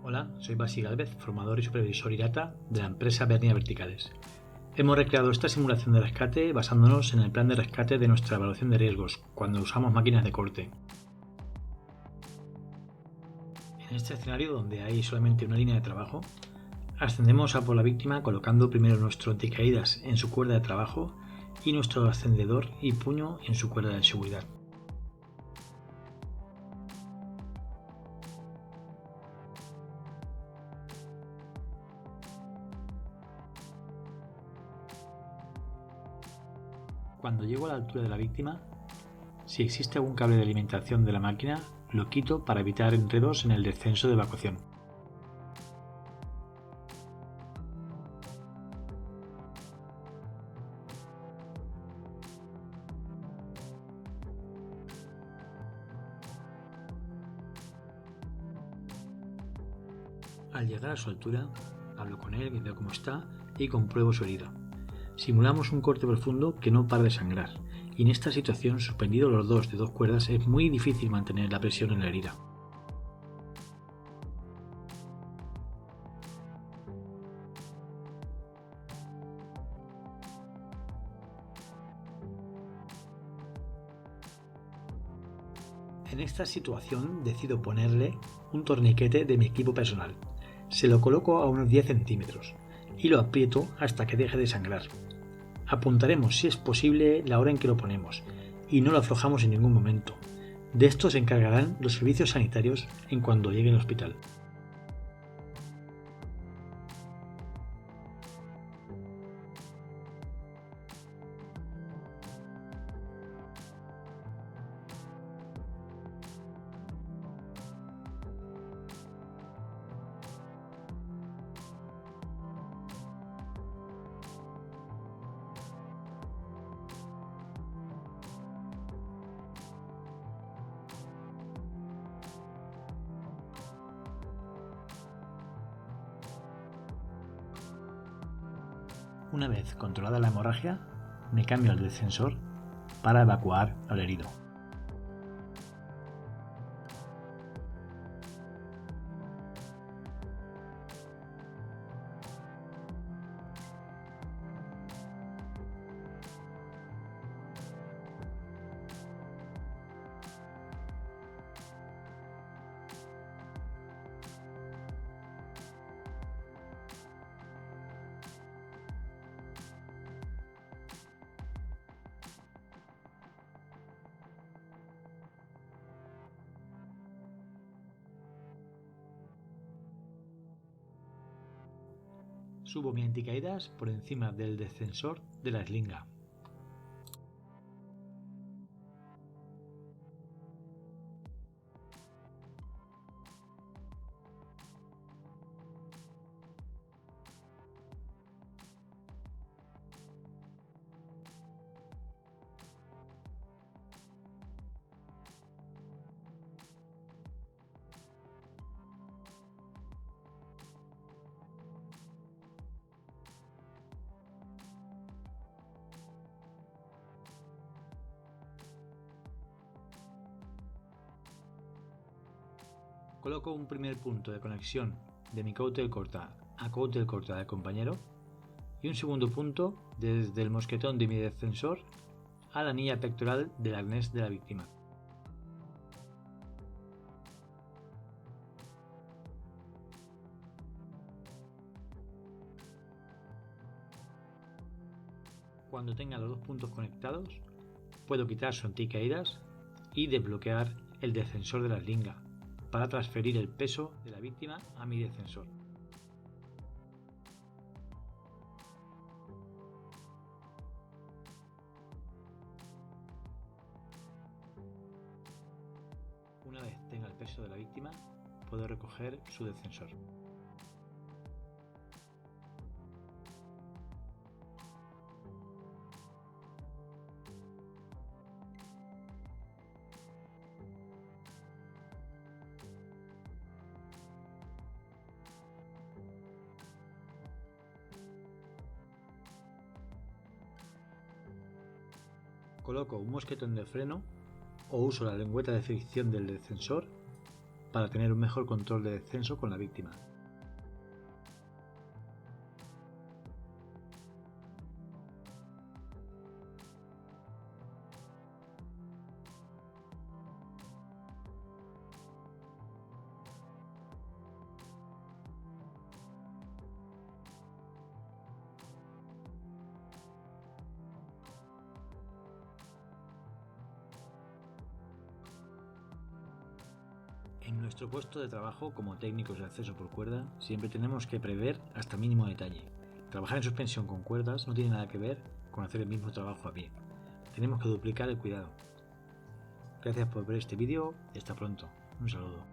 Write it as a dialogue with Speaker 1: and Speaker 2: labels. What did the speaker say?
Speaker 1: Hola, soy Basi Gálvez, formador y supervisor IRATA de la empresa Bernia Verticales. Hemos recreado esta simulación de rescate basándonos en el plan de rescate de nuestra evaluación de riesgos cuando usamos máquinas de corte. En este escenario, donde hay solamente una línea de trabajo, ascendemos a por la víctima colocando primero nuestro anticaídas en su cuerda de trabajo y nuestro ascendedor y puño en su cuerda de seguridad. Cuando llego a la altura de la víctima, si existe algún cable de alimentación de la máquina, lo quito para evitar enredos en el descenso de evacuación. Al llegar a su altura, hablo con él, veo cómo está y compruebo su herida. Simulamos un corte profundo que no para de sangrar, y en esta situación, suspendidos los dos de dos cuerdas, es muy difícil mantener la presión en la herida. En esta situación decido ponerle un torniquete de mi equipo personal. Se lo coloco a unos 10 centímetros y lo aprieto hasta que deje de sangrar. Apuntaremos, si es posible, la hora en que lo ponemos y no lo aflojamos en ningún momento. De esto se encargarán los servicios sanitarios en cuanto llegue al hospital. Una vez controlada la hemorragia, me cambio al descensor para evacuar al herido. Subo mi anticaídas por encima del descensor de la eslinga. Coloco un primer punto de conexión de mi cóctel corta a cóctel corta del compañero y un segundo punto desde el mosquetón de mi descensor a la anilla pectoral del arnés de la víctima. Cuando tenga los dos puntos conectados, puedo quitar su anticaídas y desbloquear el descensor de la eslinga para transferir el peso de la víctima a mi descensor. Una vez tenga el peso de la víctima, puedo recoger su descensor. Coloco un mosquetón de freno o uso la lengüeta de fricción del descensor para tener un mejor control de descenso con la víctima. En nuestro puesto de trabajo como técnicos de acceso por cuerda, siempre tenemos que prever hasta mínimo detalle. Trabajar en suspensión con cuerdas no tiene nada que ver con hacer el mismo trabajo a pie. Tenemos que duplicar el cuidado. Gracias por ver este vídeo y hasta pronto. Un saludo.